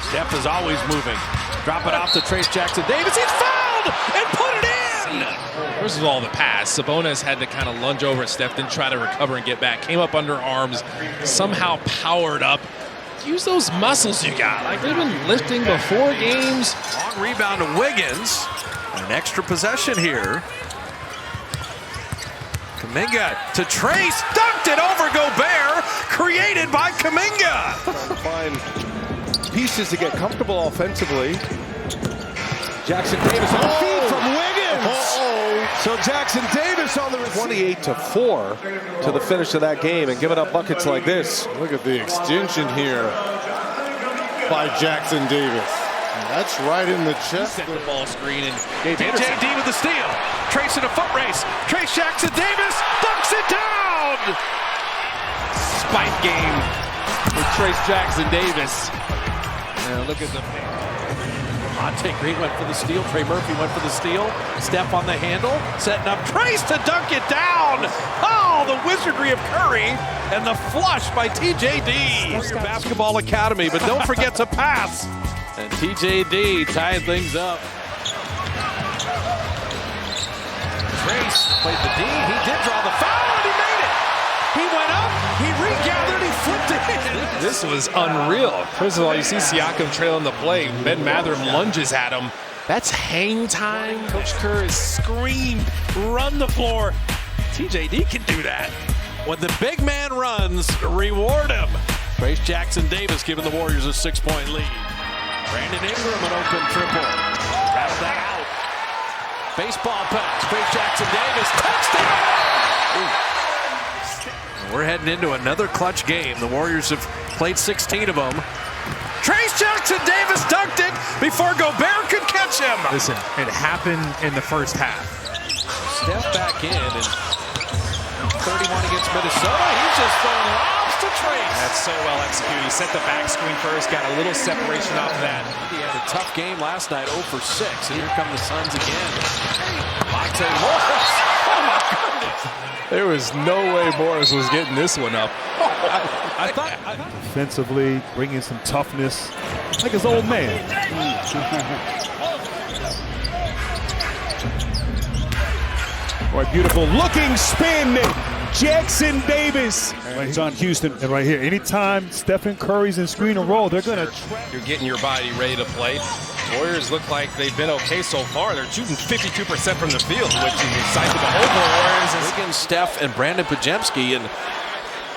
Steph is always moving. Drop it off to Trayce Jackson-Davis. He's fouled and put it in! First of all, the pass. Sabonis had to kind of lunge over at Steph, then try to recover and get back. Came up under arms, somehow powered up. Use those muscles you got. Like they've been lifting before games. Long rebound to Wiggins. An extra possession here. Kuminga to Trayce. Dunked it over Gobert. Created by Kuminga. Find pieces to get comfortable offensively. Jackson-Davis on the feed from Wiggins. So Jackson-Davis on the 28-4 to the finish of that game and giving up buckets like this. Look at the extension here by Jackson-Davis. That's right in the chest. Set the ball screen and TJD with the steal. Trayce in a foot race. Trayce Jackson-Davis dunks it down. spike game with Trayce Jackson-Davis. Now look at the Monte Green went for the steal. Trey Murphy went for the steal. Steph on the handle, setting up Trayce to dunk it down. Oh, the wizardry of Curry and the flush by TJD. Your basketball academy, but don't forget to pass. And TJD tying things up. Trayce played the D. He did draw the foul, and he made it. He went up, he regathered, he flipped it in. This was unreal. First of all, you see Siakam trailing the play. Ben Mathurin lunges at him. That's hang time. Coach Kerr is screamed, run the floor. TJD can do that. When the big man runs, reward him. Trayce Jackson-Davis giving the Warriors a 6-point lead. Brandon Ingram, an open triple. Rattled that out. Baseball pass. Trayce Jackson-Davis, touchdown! We're heading into another clutch game. The Warriors have played 16 of them. Trayce Jackson-Davis dunked it before Gobert could catch him. Listen, it happened in the first half. Steph back in, and 31 against Minnesota. He's just throwing lobs to Trayce. That's so well executed. He set the back screen first, got a little separation off of that. He had a tough game last night, 0 for 6, and here come the Suns again. Monte Morris. Oh my goodness. There was no way Morris was getting this one up. I thought Defensively, bringing some toughness, like his old man. Boy, beautiful looking spin, Jackson-Davis. It's on Houston, and right here, anytime Stephen Curry's in screen and roll, they're gonna. You're getting your body ready to play. Warriors look like they've been okay so far. They're shooting 52% from the field, which is exciting. The Warriors is Wiggins, Steph, and Brandon Pajemski, and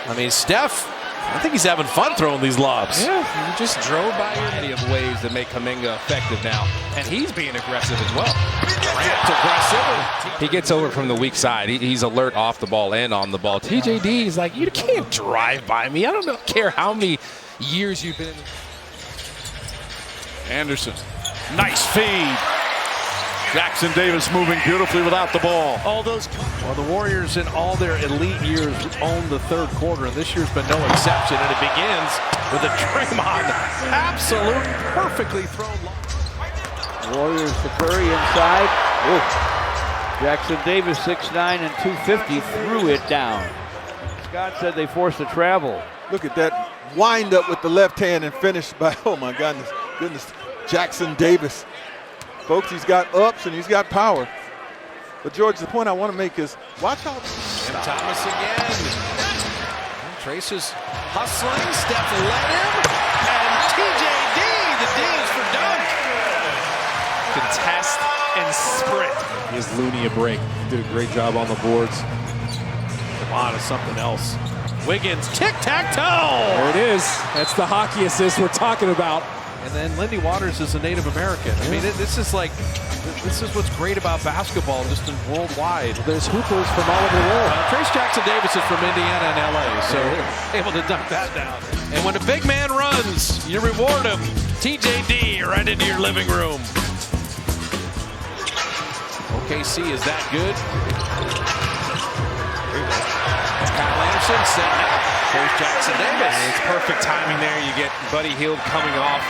I mean Steph, I think he's having fun throwing these lobs. Yeah, you just drove by many of ways that make Kuminga effective now, and he's being aggressive as well. Durant aggressive. He gets over from the weak side. He's alert off the ball and on the ball. TJD is like, you can't drive by me. I don't care how many years you've been in. Anderson, nice feed. Jackson-Davis moving beautifully without the ball. All those. Well, the Warriors in all their elite years own the third quarter, and this year's been no exception. And it begins with a Draymond absolute perfectly thrown lob. Warriors to Curry inside. Jackson-Davis 6'9" and 250 threw it down. Scott said they forced the travel. Look at that wind up with the left hand and finish by, oh my goodness, Jackson-Davis. Folks, he's got ups and he's got power. But George, the point I want to make is watch how. And Thomas again. Trayce is hustling. Steph led him. And TJD, the D is for dunk. Contest and sprint. Gives Looney a break. Did a great job on the boards. Come on, it's something else. Wiggins, tic-tac-toe. There it is. That's the hockey assist we're talking about. And then Lindy Waters is a Native American. I mean, this is what's great about basketball, just in worldwide. There's hoopers from all over the world. Trayce Jackson-Davis is from Indiana and LA, so able to dunk that down. And when a big man runs, you reward him. TJD right into your living room. OKC is that good. Kyle Anderson setting up. Trayce Jackson-Davis. And it's perfect timing there. You get Buddy Hield coming off.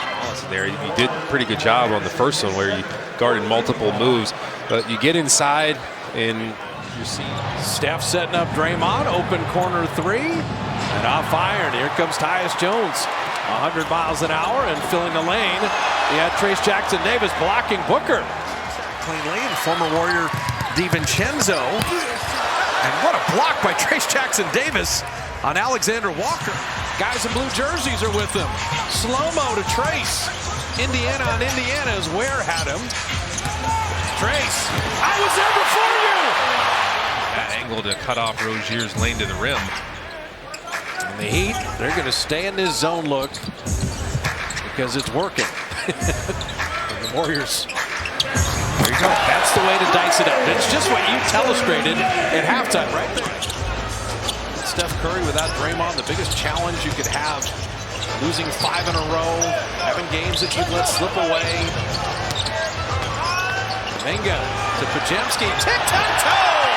There, you did a pretty good job on the first one where you guarded multiple moves. But you get inside and you see Steph setting up Draymond. Open corner three. And off iron. Here comes Tyus Jones. 100 miles an hour and filling the lane. You had Trayce Jackson-Davis blocking Booker. Cleanly, and former Warrior DiVincenzo. And what a block by Trayce Jackson-Davis on Alexander Walker. Guys in blue jerseys are with him. Slow-mo to Trayce. Indiana on Indiana as Ware had him. Trayce, I was there before you! That angle to cut off Rozier's lane to the rim. And the Heat, they're going to stay in this zone look because it's working. The Warriors. There you go. That's the way to dice it up. It's just what you illustrated at halftime, right there. Steph Curry without Draymond, the biggest challenge you could have. Losing 5 in a row, having games that you'd let slip away. Kuminga to Podziemski, tic-tac-toe!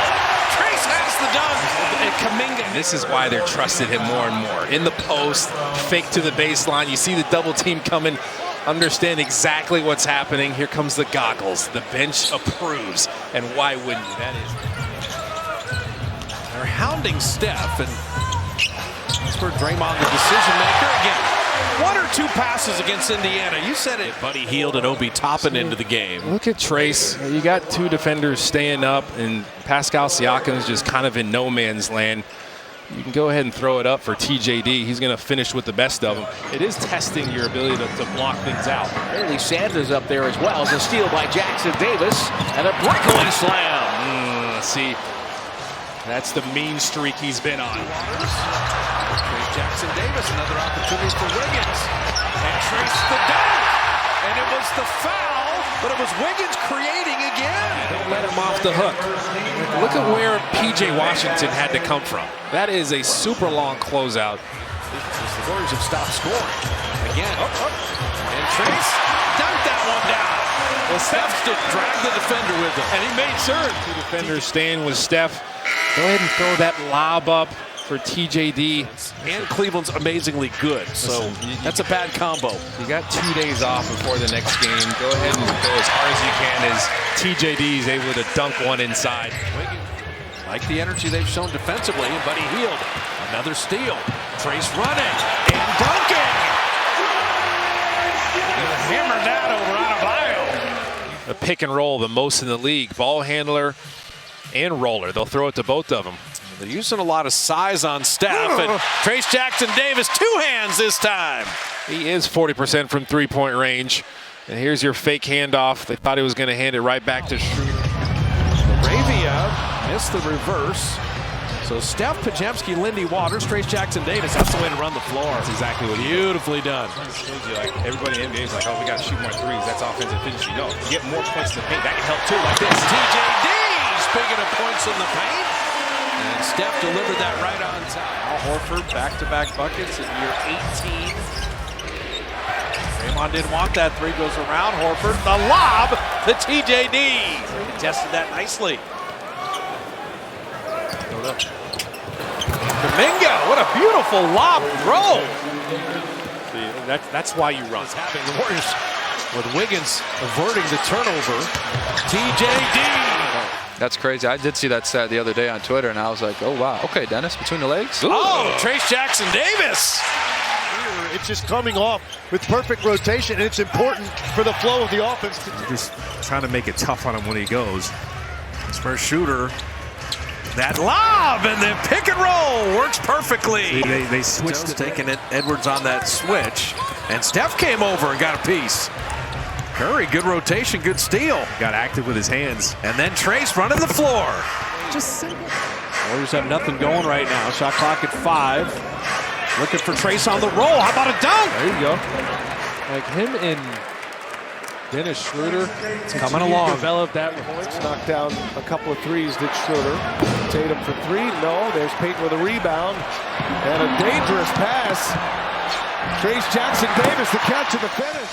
Trayce has the dunk. And Kuminga. This is why they're trusted him more and more. In the post, fake to the baseline. You see the double team coming, understand exactly what's happening. Here comes the goggles. The bench approves. And why wouldn't you? That is. They're hounding Steph, and that's where Draymond, the decision maker, again. 1 or 2 passes against Indiana. You said it. Buddy Hield and Obi Toppin into the game. Look at Trayce. You got 2 defenders staying up, and Pascal Siakam's just kind of in no man's land. You can go ahead and throw it up for TJD. He's going to finish with the best of them. It is testing your ability to block things out. Barely Sanders up there as well. It's a steal by Jackson-Davis and a breakaway slam. See, that's the mean streak he's been on. Trayce Jackson-Davis, another opportunity for Wiggins. And Trayce the dunk. And it was the foul, but it was Wiggins creating again. Don't let him off the hook. Look at where P.J. Washington had to come from. That is a super long closeout. The Warriors have stopped scoring. Again. And Trayce dunked that one down. Well, Steph just dragged the defender with him. And he made sure. 2 defenders staying with Steph. Go ahead and throw that lob up for TJD. And Cleveland's amazingly good, so that's a bad combo. You got 2 days off before the next game. Go ahead and go as hard as you can as TJD is able to dunk one inside. Like the energy they've shown defensively, and Buddy Hield. Another steal. Trayce running and dunking. Hammered that over Adebayo. A pick and roll, the most in the league. Ball handler and roller. They'll throw it to both of them. They're using a lot of size on Steph, and Trayce Jackson-Davis, 2 hands this time. He is 40% from 3-point range. And here's your fake handoff. They thought he was going to hand it right back to Schroeder. Arabia missed the reverse. So Steph, Podziemski, Lindy Waters, Trayce Jackson-Davis. That's the way to run the floor. That's exactly what he did. Beautifully done. Like everybody in the NBA is like, oh, we got to shoot more threes. That's offensive efficiency. No, get more points in the paint. That can help too. Like this. TJD, speaking of points in the paint. And Steph delivered that right on time. Al Horford, back-to-back buckets in year 18. Draymond didn't want that 3, goes around Horford. The lob to TJD. He tested that nicely. Kuminga, what a beautiful lob throw. That's why you run. Having the Warriors with Wiggins averting the turnover. TJD. That's crazy. I did see that stat the other day on Twitter, and I was like, oh, wow. Okay, Dennis, between the legs. Ooh. Oh, Trayce Jackson-Davis. It's just coming off with perfect rotation, and it's important for the flow of the offense. Just trying to make it tough on him when he goes. His first shooter. That lob and then pick and roll works perfectly. They switched it. Taking it, Edwards on that switch. And Steph came over and got a piece. Curry, good rotation, good steal. Got active with his hands. And then Trayce running the floor. Warriors have nothing going right now. Shot clock at 5. Looking for Trayce on the roll. How about a dunk? There you go. Like him and Dennis Schroeder. It's coming along. Developed that. Knocked down a couple of threes, did Schroeder. Tatum for 3. No, there's Payton with a rebound. And a dangerous pass. Trayce Jackson-Davis, the catch and the finish.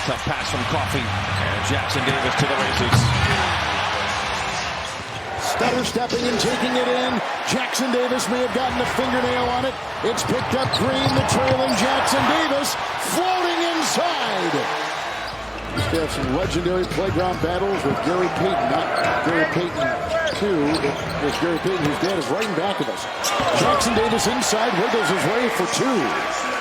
Tough pass from Coffey. And Jackson-Davis to the races. Stutter stepping and taking it in. Jackson-Davis may have gotten a fingernail on it. It's picked up Green, the trailing Jackson-Davis, floating inside. Used to have some legendary playground battles with Gary Payton, not Gary Payton 2. It was Gary Payton, whose dad is right in back of us. Jackson-Davis inside, wiggles his way for 2.